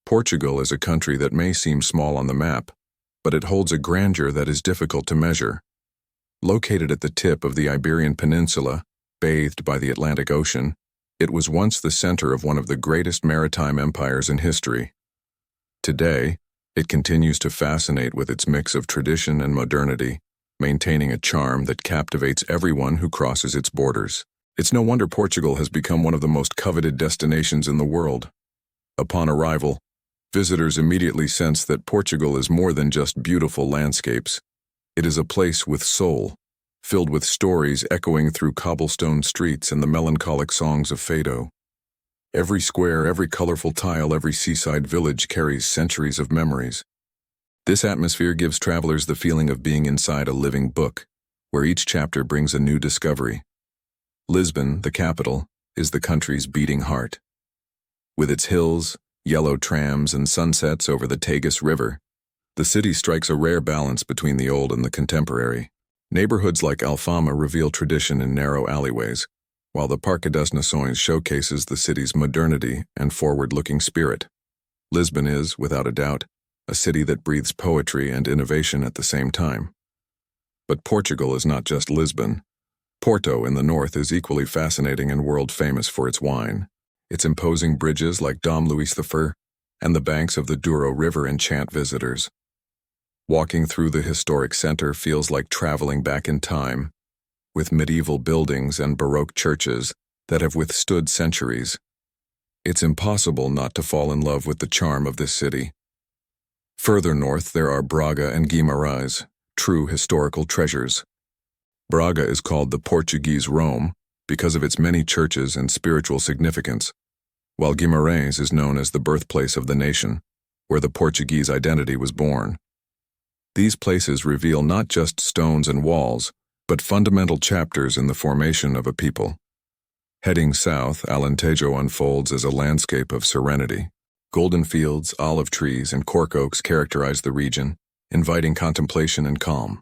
Portugal is a country that may seem small on the map, but it holds a grandeur that is difficult to measure. Located at the tip of the Iberian Peninsula, bathed by the Atlantic Ocean, it was once the center of one of the greatest maritime empires in history. Today, it continues to fascinate with its mix of tradition and modernity, maintaining a charm that captivates everyone who crosses its borders. It's no wonder Portugal has become one of the most coveted destinations in the world. Upon arrival, visitors immediately sense that Portugal is more than just beautiful landscapes. It is a place with soul, filled with stories echoing through cobblestone streets and the melancholic songs of Fado. Every square, every colorful tile, every seaside village carries centuries of memories. This atmosphere gives travelers the feeling of being inside a living book, where each chapter brings a new discovery. Lisbon, the capital, is the country's beating heart. With its hills, yellow trams, and sunsets over the Tagus River, the city strikes a rare balance between the old and the contemporary. Neighborhoods like Alfama reveal tradition in narrow alleyways, while the Parque das Nações showcases the city's modernity and forward-looking spirit. Lisbon is, without a doubt, a city that breathes poetry and innovation at the same time. But Portugal is not just Lisbon. Porto in the north is equally fascinating and world-famous for its wine. Its imposing bridges like Dom Luís I and the banks of the Douro River enchant visitors. Walking through the historic center feels like traveling back in time, with medieval buildings and Baroque churches that have withstood centuries. It's impossible not to fall in love with the charm of this city. Further north, there are Braga and Guimarães, true historical treasures. Braga is called the Portuguese Rome because of its many churches and spiritual significance, while Guimarães is known as the birthplace of the nation, where the Portuguese identity was born. These places reveal not just stones and walls, but fundamental chapters in the formation of a people. Heading south, Alentejo unfolds as a landscape of serenity. Golden fields, olive trees, and cork oaks characterize the region, inviting contemplation and calm.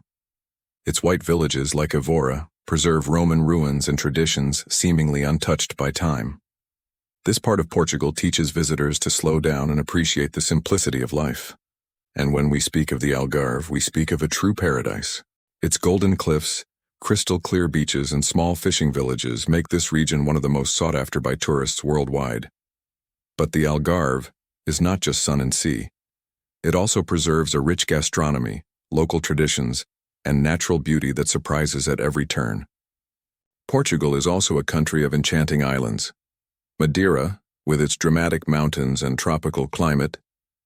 Its white villages, like Évora, preserve Roman ruins and traditions seemingly untouched by time. This part of Portugal teaches visitors to slow down and appreciate the simplicity of life. And when we speak of the Algarve, we speak of a true paradise. Its golden cliffs, crystal-clear beaches, and small fishing villages make this region one of the most sought after by tourists worldwide. But the Algarve is not just sun and sea. It also preserves a rich gastronomy, local traditions, and natural beauty that surprises at every turn. Portugal is also a country of enchanting islands. Madeira, with its dramatic mountains and tropical climate,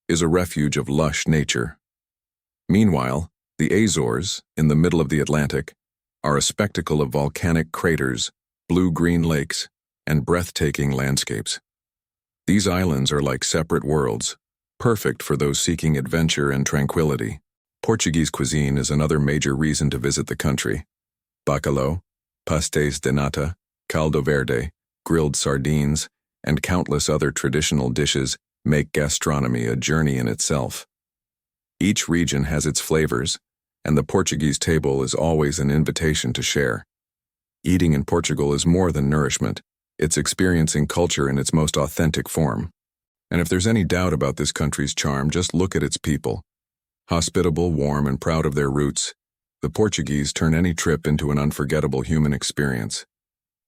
is a refuge of lush nature. Meanwhile, the Azores, in the middle of the Atlantic, are a spectacle of volcanic craters, blue-green lakes, and breathtaking landscapes. These islands are like separate worlds, perfect for those seeking adventure and tranquility. Portuguese cuisine is another major reason to visit the country. Bacalhau, pastéis de nata, caldo verde, grilled sardines, and countless other traditional dishes make gastronomy a journey in itself. Each region has its flavors, and the Portuguese table is always an invitation to share. Eating in Portugal is more than nourishment. It's experiencing culture in its most authentic form. And if there's any doubt about this country's charm, just look at its people. Hospitable, warm, and proud of their roots, the Portuguese turn any trip into an unforgettable human experience.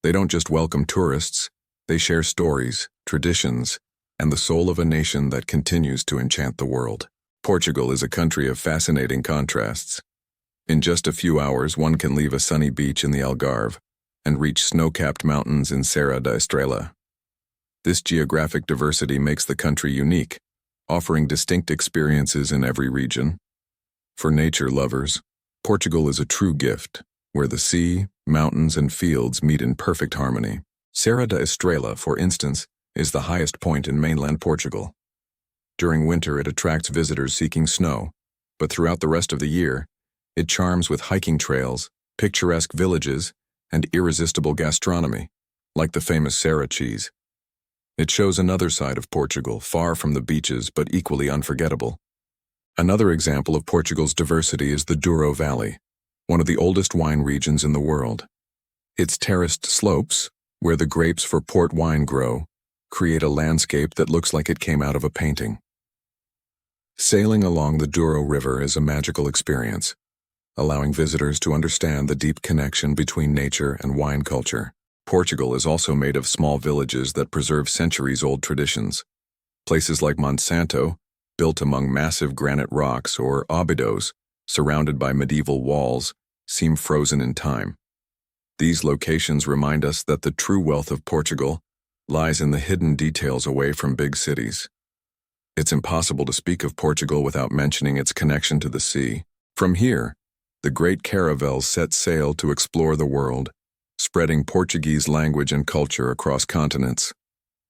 They don't just welcome tourists, they share stories, traditions, and the soul of a nation that continues to enchant the world. Portugal is a country of fascinating contrasts. In just a few hours, one can leave a sunny beach in the Algarve and reach snow-capped mountains in Serra da Estrela. This geographic diversity makes the country unique, offering distinct experiences in every region. For nature lovers, Portugal is a true gift, where the sea, mountains, and fields meet in perfect harmony. Serra da Estrela, for instance, is the highest point in mainland Portugal. During winter, it attracts visitors seeking snow, but throughout the rest of the year, it charms with hiking trails, picturesque villages, and irresistible gastronomy, like the famous Serra cheese. It shows another side of Portugal, far from the beaches but equally unforgettable. Another example of Portugal's diversity is the Douro Valley, one of the oldest wine regions in the world. Its terraced slopes, where the grapes for port wine grow, create a landscape that looks like it came out of a painting. Sailing along the Douro River is a magical experience, allowing visitors to understand the deep connection between nature and wine culture. Portugal is also made of small villages that preserve centuries-old traditions. Places like Monsanto, built among massive granite rocks, or Óbidos, surrounded by medieval walls, seem frozen in time. These locations remind us that the true wealth of Portugal lies in the hidden details away from big cities. It's impossible to speak of Portugal without mentioning its connection to the sea. From here, the great caravels set sail to explore the world, spreading Portuguese language and culture across continents.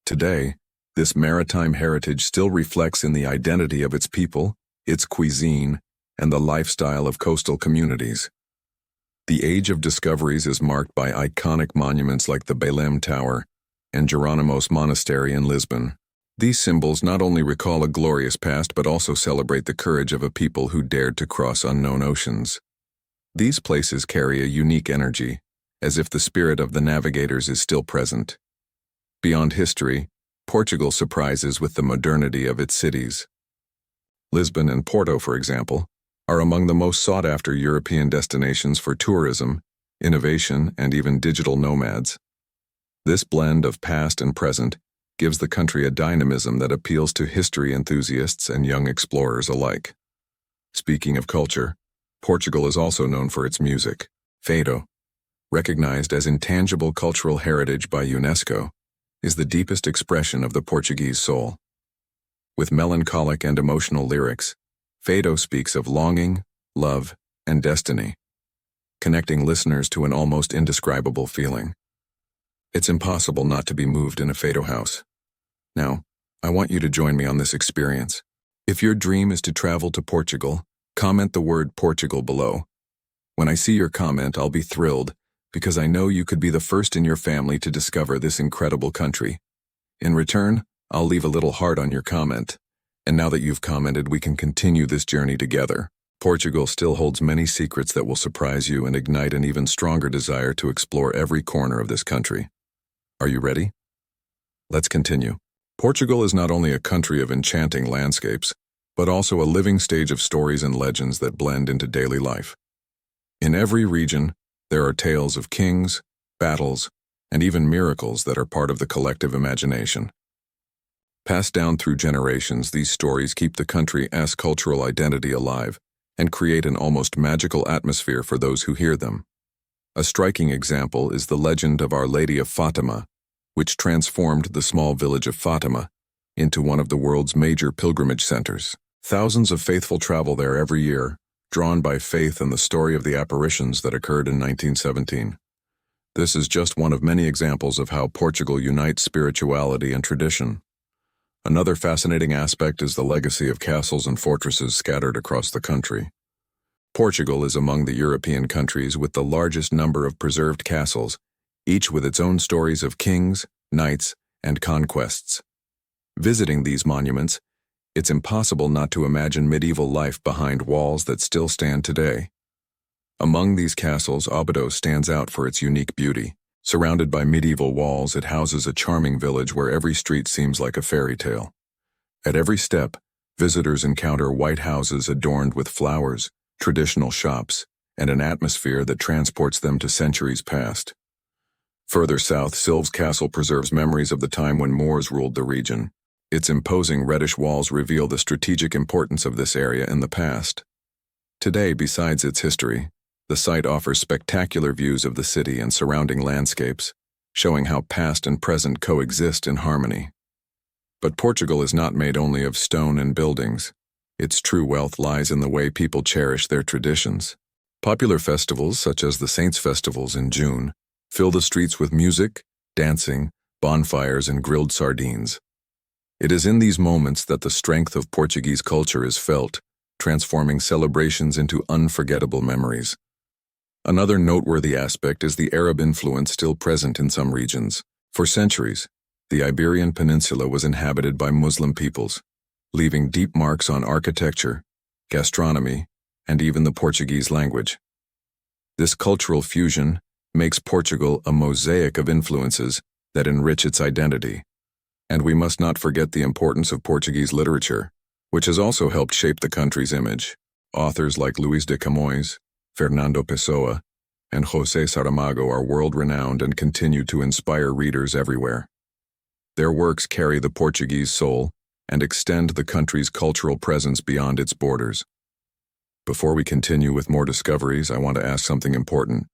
Today, this maritime heritage still reflects in the identity of its people, its cuisine, and the lifestyle of coastal communities. The age of discoveries is marked by iconic monuments like the Belém Tower and Jerónimos Monastery in Lisbon. These symbols not only recall a glorious past but also celebrate the courage of a people who dared to cross unknown oceans. These places carry a unique energy, as if the spirit of the navigators is still present. Beyond history, Portugal surprises with the modernity of its cities. Lisbon and Porto, for example, are among the most sought-after European destinations for tourism, innovation, and even digital nomads. This blend of past and present gives the country a dynamism that appeals to history enthusiasts and young explorers alike. Speaking of culture, Portugal is also known for its music. Fado, recognized as intangible cultural heritage by UNESCO, is the deepest expression of the Portuguese soul. With melancholic and emotional lyrics, Fado speaks of longing, love, and destiny, connecting listeners to an almost indescribable feeling. It's impossible not to be moved in a Fado house. Now, I want you to join me on this experience. If your dream is to travel to Portugal, comment the word Portugal below. When I see your comment, I'll be thrilled, because I know you could be the first in your family to discover this incredible country. In return, I'll leave a little heart on your comment. And now that you've commented, we can continue this journey together. Portugal still holds many secrets that will surprise you and ignite an even stronger desire to explore every corner of this country. Are you ready? Let's continue. Portugal is not only a country of enchanting landscapes, but also a living stage of stories and legends that blend into daily life. In every region, there are tales of kings, battles, and even miracles that are part of the collective imagination. Passed down through generations, these stories keep the country's cultural identity alive and create an almost magical atmosphere for those who hear them. A striking example is the legend of Our Lady of Fatima, which transformed the small village of Fatima into one of the world's major pilgrimage centers. Thousands of faithful travel there every year, drawn by faith and the story of the apparitions that occurred in 1917. This is just one of many examples of how Portugal unites spirituality and tradition. Another fascinating aspect is the legacy of castles and fortresses scattered across the country. Portugal is among the European countries with the largest number of preserved castles, each with its own stories of kings, knights, and conquests. Visiting these monuments, it's impossible not to imagine medieval life behind walls that still stand today. Among these castles, Óbidos stands out for its unique beauty. Surrounded by medieval walls, it houses a charming village where every street seems like a fairy tale. At every step, visitors encounter white houses adorned with flowers, traditional shops, and an atmosphere that transports them to centuries past. Further south, Silves Castle preserves memories of the time when Moors ruled the region. Its imposing reddish walls reveal the strategic importance of this area in the past. Today, besides its history, the site offers spectacular views of the city and surrounding landscapes, showing how past and present coexist in harmony. But Portugal is not made only of stone and buildings. Its true wealth lies in the way people cherish their traditions. Popular festivals, such as the Saints' Festivals in June, fill the streets with music, dancing, bonfires, and grilled sardines. It is in these moments that the strength of Portuguese culture is felt, transforming celebrations into unforgettable memories. Another noteworthy aspect is the Arab influence still present in some regions. For centuries, the Iberian Peninsula was inhabited by Muslim peoples, leaving deep marks on architecture, gastronomy, and even the Portuguese language. This cultural fusion makes Portugal a mosaic of influences that enrich its identity. And we must not forget the importance of Portuguese literature, which has also helped shape the country's image. Authors like Luis de Camões, Fernando Pessoa, and José Saramago are world-renowned and continue to inspire readers everywhere. Their works carry the Portuguese soul and extend the country's cultural presence beyond its borders. Before we continue with more discoveries, I want to ask something important.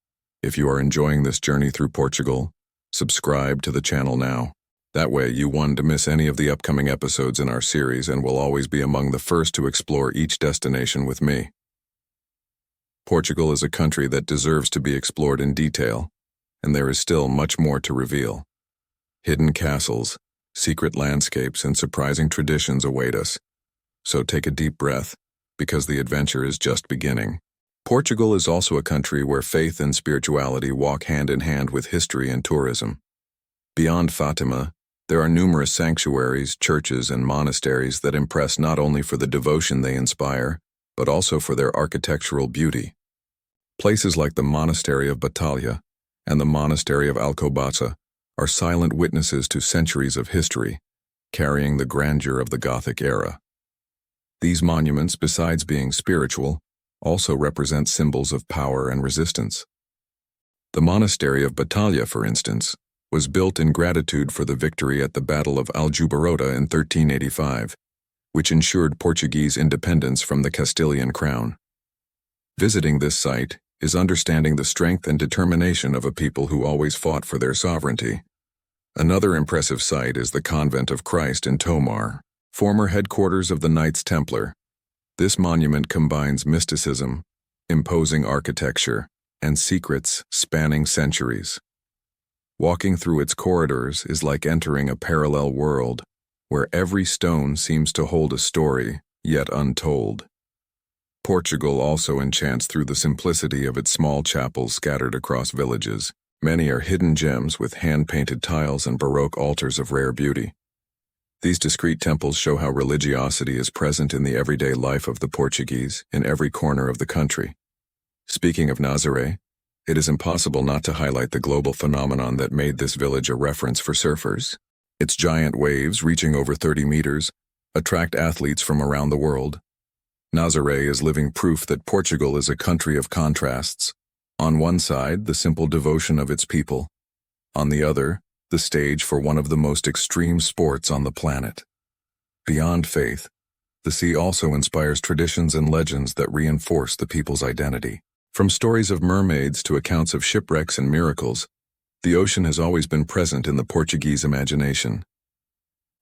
If you are enjoying this journey through Portugal, subscribe to the channel now. That way you won't miss any of the upcoming episodes in our series and will always be among the first to explore each destination with me. Portugal is a country that deserves to be explored in detail, and there is still much more to reveal. Hidden castles, secret landscapes, and surprising traditions await us. So take a deep breath, because the adventure is just beginning. Portugal is also a country where faith and spirituality walk hand in hand with history and tourism. Beyond Fatima, there are numerous sanctuaries, churches, and monasteries that impress not only for the devotion they inspire, but also for their architectural beauty. Places like the Monastery of Batalha and the Monastery of Alcobaça are silent witnesses to centuries of history, carrying the grandeur of the Gothic era. These monuments, besides being spiritual, also represent symbols of power and resistance. The Monastery of Batalha, for instance, was built in gratitude for the victory at the Battle of Aljubarrota in 1385, which ensured Portuguese independence from the Castilian crown. Visiting this site is understanding the strength and determination of a people who always fought for their sovereignty. Another impressive site is the Convent of Christ in Tomar, former headquarters of the Knights Templar. This monument combines mysticism, imposing architecture, and secrets spanning centuries. Walking through its corridors is like entering a parallel world, where every stone seems to hold a story, yet untold. Portugal also enchants through the simplicity of its small chapels scattered across villages. Many are hidden gems with hand-painted tiles and Baroque altars of rare beauty. These discreet temples show how religiosity is present in the everyday life of the Portuguese in every corner of the country. Speaking of Nazaré, it is impossible not to highlight the global phenomenon that made this village a reference for surfers. Its giant waves, reaching over 30 meters, attract athletes from around the world. Nazaré is living proof that Portugal is a country of contrasts. On one side, the simple devotion of its people. On the other, the stage for one of the most extreme sports on the planet. Beyond faith, the sea also inspires traditions and legends that reinforce the people's identity. From stories of mermaids to accounts of shipwrecks and miracles, the ocean has always been present in the Portuguese imagination.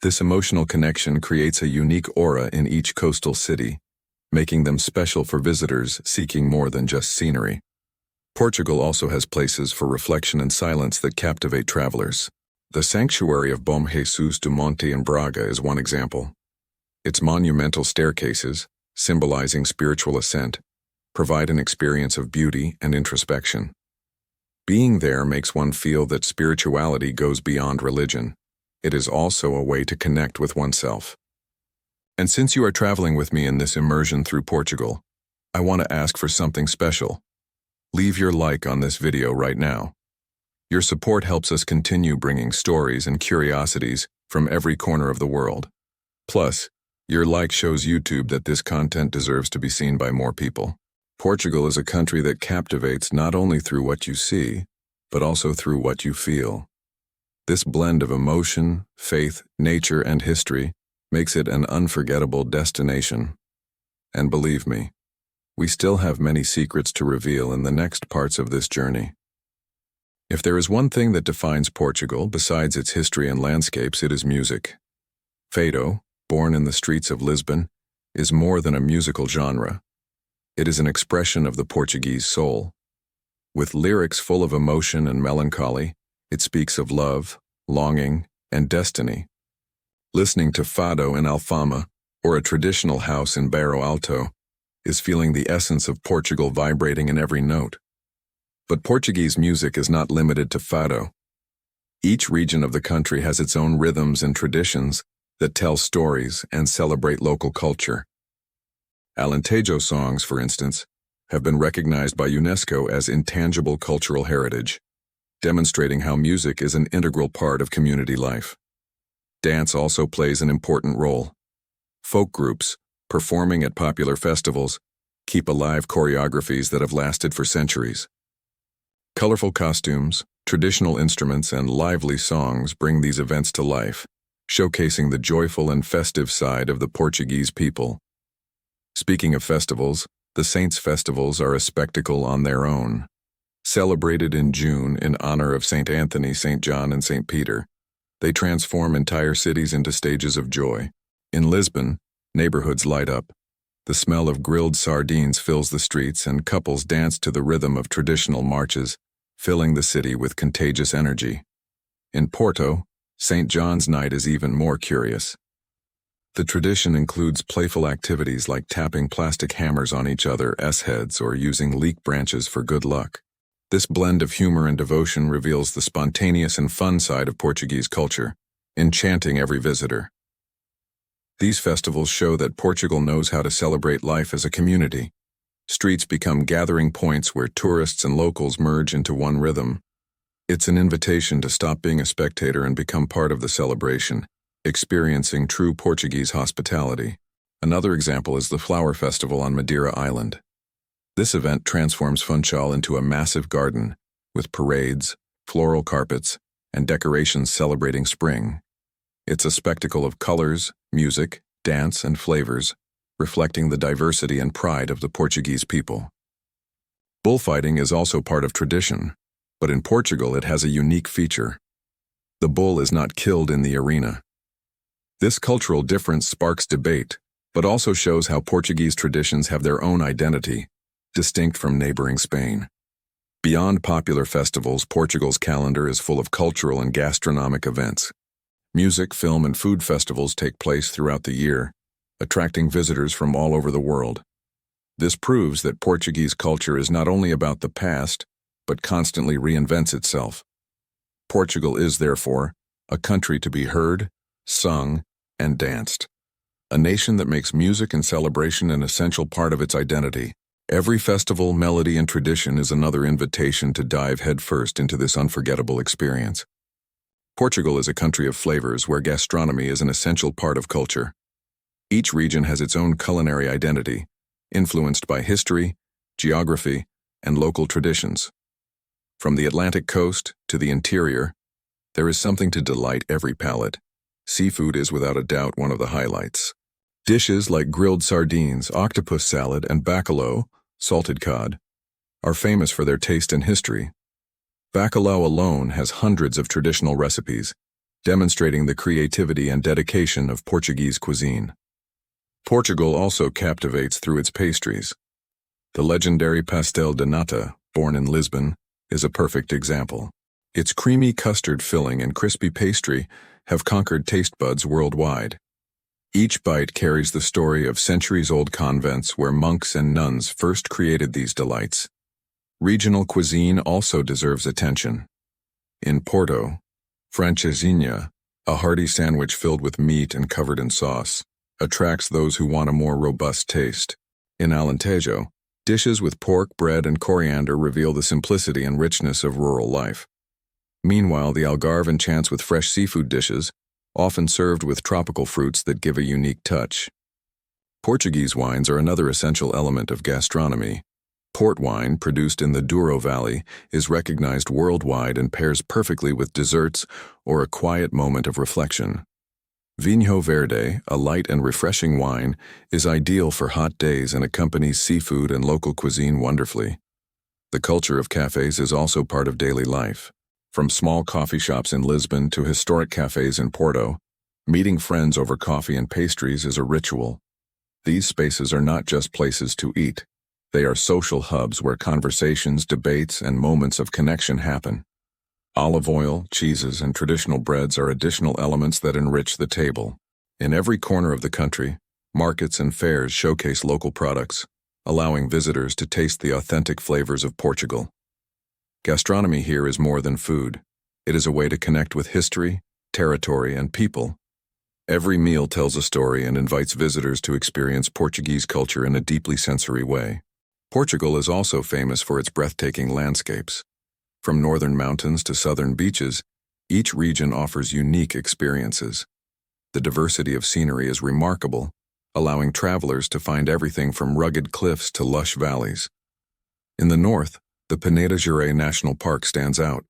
This emotional connection creates a unique aura in each coastal city, making them special for visitors seeking more than just scenery. Portugal also has places for reflection and silence that captivate travelers. The sanctuary of Bom Jesus do Monte in Braga is one example. Its monumental staircases, symbolizing spiritual ascent, provide an experience of beauty and introspection. Being there makes one feel that spirituality goes beyond religion. It is also a way to connect with oneself. And since you are traveling with me in this immersion through Portugal, I want to ask for something special. Leave your like on this video right now. Your support helps us continue bringing stories and curiosities from every corner of the world. Plus, your like shows YouTube that this content deserves to be seen by more people. Portugal is a country that captivates not only through what you see, but also through what you feel. This blend of emotion, faith, nature, and history makes it an unforgettable destination. And believe me, we still have many secrets to reveal in the next parts of this journey. If there is one thing that defines Portugal besides its history and landscapes, it is music. Fado, born in the streets of Lisbon, is more than a musical genre. It is an expression of the Portuguese soul. With lyrics full of emotion and melancholy, it speaks of love, longing, and destiny. Listening to Fado in Alfama, or a traditional house in Bairro Alto, is feeling the essence of Portugal vibrating in every note. But Portuguese music is not limited to Fado. Each region of the country has its own rhythms and traditions that tell stories and celebrate local culture. Alentejo songs, for instance, have been recognized by UNESCO as intangible cultural heritage, demonstrating how music is an integral part of community life. Dance also plays an important role. Folk groups, performing at popular festivals, keep alive choreographies that have lasted for centuries. Colorful costumes, traditional instruments, and lively songs bring these events to life, showcasing the joyful and festive side of the Portuguese people. Speaking of festivals, the Saints' festivals are a spectacle on their own. Celebrated in June in honor of St. Anthony, St. John, and St. Peter, they transform entire cities into stages of joy. In Lisbon, neighborhoods light up. The smell of grilled sardines fills the streets, and couples dance to the rhythm of traditional marches, filling the city with contagious energy. In Porto, St. John's Night is even more curious. The tradition includes playful activities like tapping plastic hammers on each other's heads or using leek branches for good luck. This blend of humor and devotion reveals the spontaneous and fun side of Portuguese culture, enchanting every visitor. These festivals show that Portugal knows how to celebrate life as a community. Streets become gathering points where tourists and locals merge into one rhythm. It's an invitation to stop being a spectator and become part of the celebration, experiencing true Portuguese hospitality. Another example is the Flower Festival on Madeira Island. This event transforms Funchal into a massive garden, with parades, floral carpets, and decorations celebrating spring. It's a spectacle of colors, music, dance, and flavors, reflecting the diversity and pride of the Portuguese people. Bullfighting is also part of tradition, but in Portugal it has a unique feature. The bull is not killed in the arena. This cultural difference sparks debate, but also shows how Portuguese traditions have their own identity, distinct from neighboring Spain. Beyond popular festivals, Portugal's calendar is full of cultural and gastronomic events. Music, film, and food festivals take place throughout the year, attracting visitors from all over the world. This proves that Portuguese culture is not only about the past, but constantly reinvents itself. Portugal is, therefore, a country to be heard, sung, and danced. A nation that makes music and celebration an essential part of its identity. Every festival, melody, and tradition is another invitation to dive headfirst into this unforgettable experience. Portugal is a country of flavors where gastronomy is an essential part of culture. Each region has its own culinary identity, influenced by history, geography, and local traditions. From the Atlantic coast to the interior, there is something to delight every palate. Seafood is without a doubt one of the highlights. Dishes like grilled sardines, octopus salad, and bacalhau, salted cod, are famous for their taste and history. Bacalhau alone has hundreds of traditional recipes, demonstrating the creativity and dedication of Portuguese cuisine. Portugal also captivates through its pastries. The legendary pastel de nata, born in Lisbon, is a perfect example. Its creamy custard filling and crispy pastry have conquered taste buds worldwide. Each bite carries the story of centuries-old convents where monks and nuns first created these delights. Regional cuisine also deserves attention. In Porto, francesinha, a hearty sandwich filled with meat and covered in sauce, attracts those who want a more robust taste. In Alentejo, dishes with pork, bread, and coriander reveal the simplicity and richness of rural life. Meanwhile, the Algarve enchants with fresh seafood dishes, often served with tropical fruits that give a unique touch. Portuguese wines are another essential element of gastronomy. Port wine, produced in the Douro Valley, is recognized worldwide and pairs perfectly with desserts or a quiet moment of reflection. Vinho Verde, a light and refreshing wine, is ideal for hot days and accompanies seafood and local cuisine wonderfully. The culture of cafes is also part of daily life. From small coffee shops in Lisbon to historic cafes in Porto, meeting friends over coffee and pastries is a ritual. These spaces are not just places to eat. They are social hubs where conversations, debates, and moments of connection happen. Olive oil, cheeses, and traditional breads are additional elements that enrich the table. In every corner of the country, markets and fairs showcase local products, allowing visitors to taste the authentic flavors of Portugal. Gastronomy here is more than food. It is a way to connect with history, territory, and people. Every meal tells a story and invites visitors to experience Portuguese culture in a deeply sensory way. Portugal is also famous for its breathtaking landscapes. From northern mountains to southern beaches, each region offers unique experiences. The diversity of scenery is remarkable, allowing travelers to find everything from rugged cliffs to lush valleys. In the north, the Peneda Jure National Park stands out.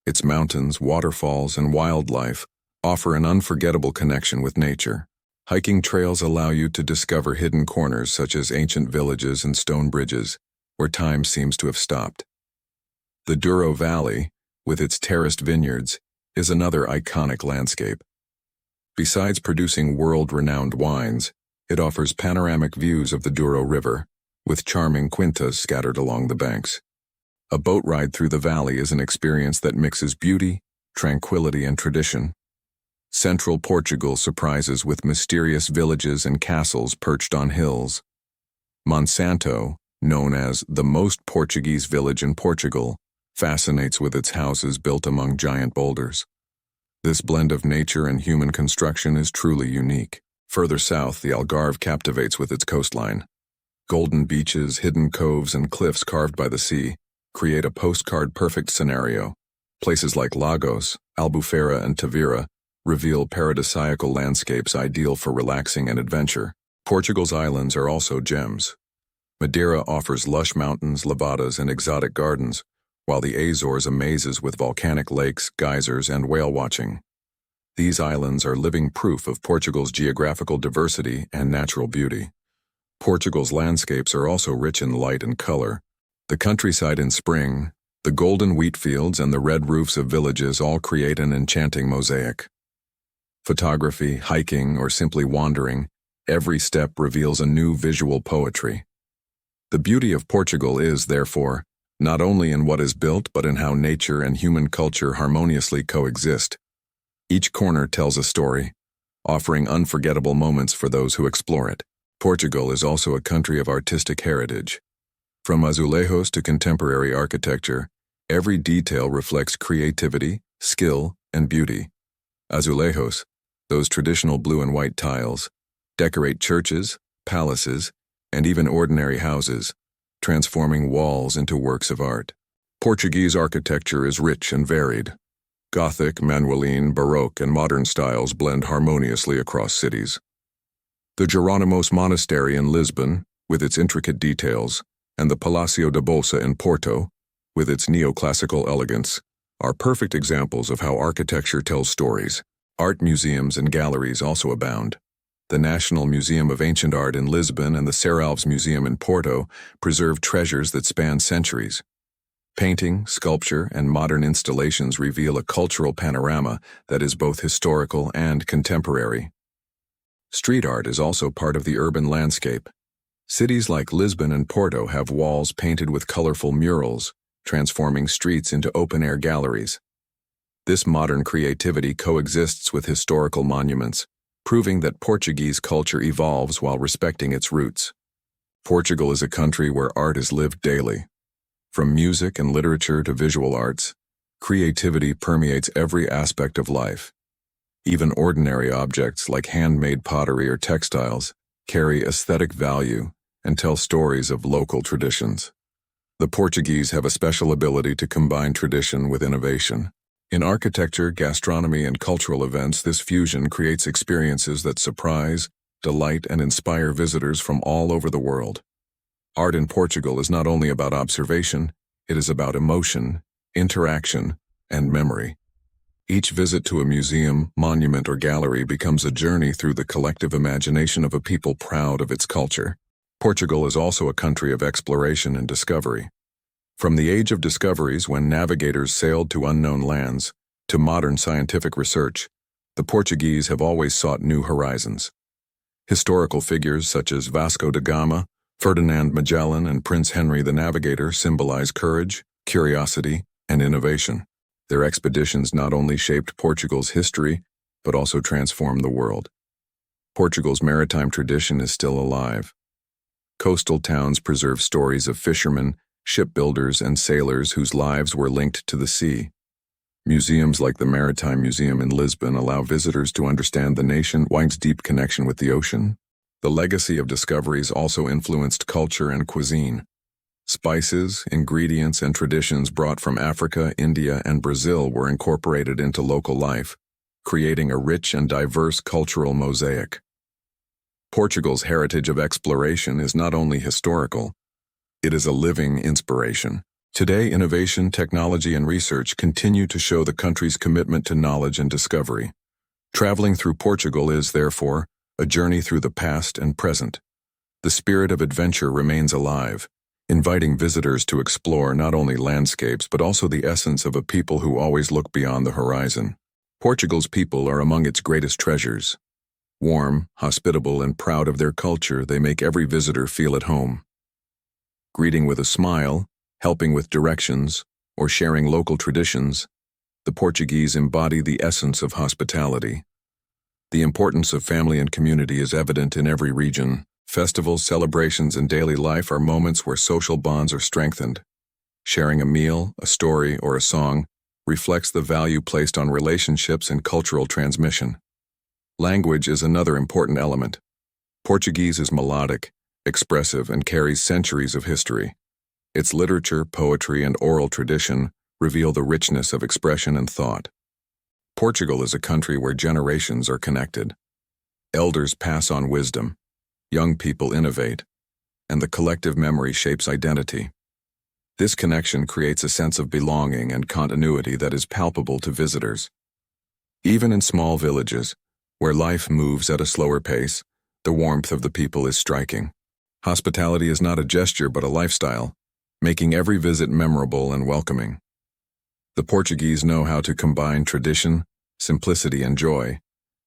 Its mountains, waterfalls, and wildlife offer an unforgettable connection with nature. Hiking trails allow you to discover hidden corners such as ancient villages and stone bridges, where time seems to have stopped. The Douro Valley, with its terraced vineyards, is another iconic landscape. Besides producing world-renowned wines, it offers panoramic views of the Douro River, with charming quintas scattered along the banks. A boat ride through the valley is an experience that mixes beauty, tranquility, and tradition. Central Portugal surprises with mysterious villages and castles perched on hills. Monsanto, known as the most Portuguese village in Portugal, fascinates with its houses built among giant boulders. This blend of nature and human construction is truly unique. Further south, the Algarve captivates with its coastline. Golden beaches, hidden coves, and cliffs carved by the sea create a postcard-perfect scenario. Places like Lagos, Albufeira, and Tavira reveal paradisiacal landscapes ideal for relaxing and adventure. Portugal's islands are also gems. Madeira offers lush mountains, levadas, and exotic gardens, while the Azores amazes with volcanic lakes, geysers, and whale watching. These islands are living proof of Portugal's geographical diversity and natural beauty. Portugal's landscapes are also rich in light and color. The countryside in spring, the golden wheat fields, and the red roofs of villages all create an enchanting mosaic. Photography, hiking, or simply wandering, every step reveals a new visual poetry. The beauty of Portugal is, therefore, not only in what is built but in how nature and human culture harmoniously coexist. Each corner tells a story, offering unforgettable moments for those who explore it. Portugal is also a country of artistic heritage. From azulejos to contemporary architecture, every detail reflects creativity, skill, and beauty. Azulejos, those traditional blue and white tiles, decorate churches, palaces, and even ordinary houses, transforming walls into works of art. Portuguese architecture is rich and varied. Gothic, Manueline, Baroque, and modern styles blend harmoniously across cities. The Jerónimos Monastery in Lisbon, with its intricate details, and the Palácio da Bolsa in Porto, with its neoclassical elegance, are perfect examples of how architecture tells stories. Art museums and galleries also abound. The National Museum of Ancient Art in Lisbon and the Serralves Museum in Porto preserve treasures that span centuries. Painting, sculpture, and modern installations reveal a cultural panorama that is both historical and contemporary. Street art is also part of the urban landscape. Cities like Lisbon and Porto have walls painted with colorful murals, transforming streets into open-air galleries. This modern creativity coexists with historical monuments, proving that Portuguese culture evolves while respecting its roots. Portugal is a country where art is lived daily. From music and literature to visual arts, creativity permeates every aspect of life. Even ordinary objects like handmade pottery or textiles carry aesthetic value and tell stories of local traditions. The Portuguese have a special ability to combine tradition with innovation. In architecture, gastronomy, and cultural events, this fusion creates experiences that surprise, delight, and inspire visitors from all over the world. Art in Portugal is not only about observation, it is about emotion, interaction, and memory. Each visit to a museum, monument, or gallery becomes a journey through the collective imagination of a people proud of its culture. Portugal is also a country of exploration and discovery. From the age of discoveries, when navigators sailed to unknown lands, to modern scientific research, the Portuguese have always sought new horizons. Historical figures such as Vasco da Gama, Ferdinand Magellan, and Prince Henry the Navigator symbolize courage, curiosity, and innovation. Their expeditions not only shaped Portugal's history, but also transformed the world. Portugal's maritime tradition is still alive. Coastal towns preserve stories of fishermen, shipbuilders, and sailors whose lives were linked to the sea. Museums like the Maritime Museum in Lisbon allow visitors to understand the nationwide's deep connection with the ocean. The legacy of discoveries also influenced culture and cuisine. Spices, ingredients, and traditions brought from Africa, India, and Brazil were incorporated into local life, creating a rich and diverse cultural mosaic. Portugal's heritage of exploration is not only historical, it is a living inspiration. Today, innovation, technology, and research continue to show the country's commitment to knowledge and discovery. Traveling through Portugal is, therefore, a journey through the past and present. The spirit of adventure remains alive, inviting visitors to explore not only landscapes but also the essence of a people who always look beyond the horizon. Portugal's people are among its greatest treasures. Warm, hospitable, and proud of their culture, they make every visitor feel at home. Greeting with a smile, helping with directions, or sharing local traditions, the Portuguese embody the essence of hospitality. The importance of family and community is evident in every region. Festivals, celebrations, and daily life are moments where social bonds are strengthened. Sharing a meal, a story, or a song reflects the value placed on relationships and cultural transmission. Language is another important element. Portuguese is melodic, expressive, and carries centuries of history. Its literature, poetry, and oral tradition reveal the richness of expression and thought. Portugal is a country where generations are connected. Elders pass on wisdom, young people innovate, and the collective memory shapes identity. This connection creates a sense of belonging and continuity that is palpable to visitors. Even in small villages, where life moves at a slower pace, the warmth of the people is striking. Hospitality is not a gesture but a lifestyle, making every visit memorable and welcoming. The Portuguese know how to combine tradition, simplicity, and joy,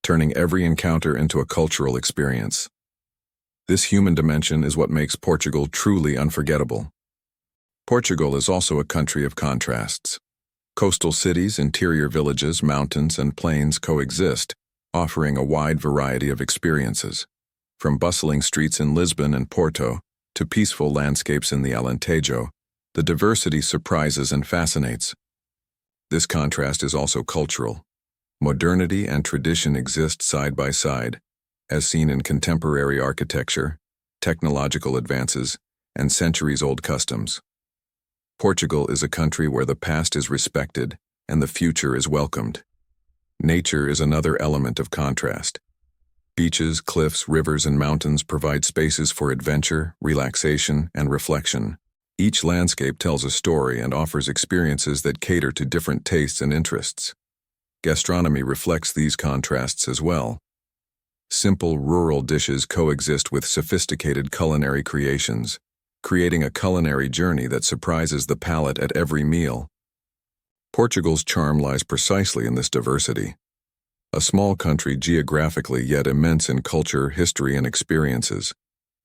turning every encounter into a cultural experience. This human dimension is what makes Portugal truly unforgettable. Portugal is also a country of contrasts. Coastal cities, interior villages, mountains, and plains coexist, offering a wide variety of experiences. From bustling streets in Lisbon and Porto to peaceful landscapes in the Alentejo, the diversity surprises and fascinates. This contrast is also cultural. Modernity and tradition exist side by side, as seen in contemporary architecture, technological advances, and centuries-old customs. Portugal is a country where the past is respected and the future is welcomed. Nature is another element of contrast. Beaches, cliffs, rivers, and mountains provide spaces for adventure, relaxation, and reflection. Each landscape tells a story and offers experiences that cater to different tastes and interests. Gastronomy reflects these contrasts as well. Simple rural dishes coexist with sophisticated culinary creations, creating a culinary journey that surprises the palate at every meal. Portugal's charm lies precisely in this diversity. A small country geographically yet immense in culture, history, and experiences.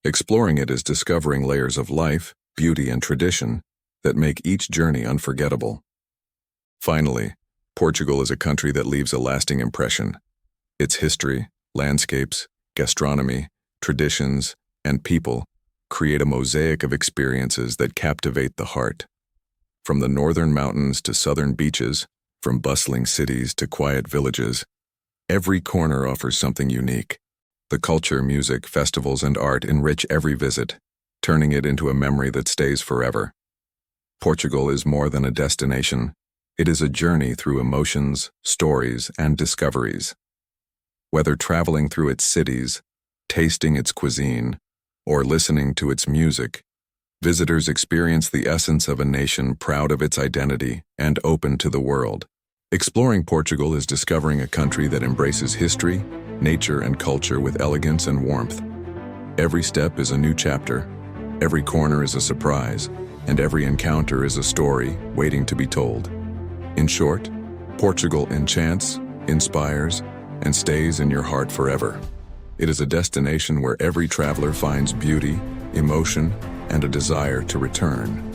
Exploring it is discovering layers of life, beauty, and tradition that make each journey unforgettable. Finally, Portugal is a country that leaves a lasting impression. Its history, landscapes, gastronomy, traditions, and people create a mosaic of experiences that captivate the heart. From the northern mountains to southern beaches, from bustling cities to quiet villages, every corner offers something unique. The culture, music, festivals, and art enrich every visit, turning it into a memory that stays forever. Portugal is more than a destination. It is a journey through emotions, stories, and discoveries. Whether traveling through its cities, tasting its cuisine, or listening to its music, visitors experience the essence of a nation proud of its identity and open to the world. Exploring Portugal is discovering a country that embraces history, nature, and culture with elegance and warmth. Every step is a new chapter, every corner is a surprise, and every encounter is a story waiting to be told. In short, Portugal enchants, inspires, and stays in your heart forever. It is a destination where every traveler finds beauty, emotion, and a desire to return.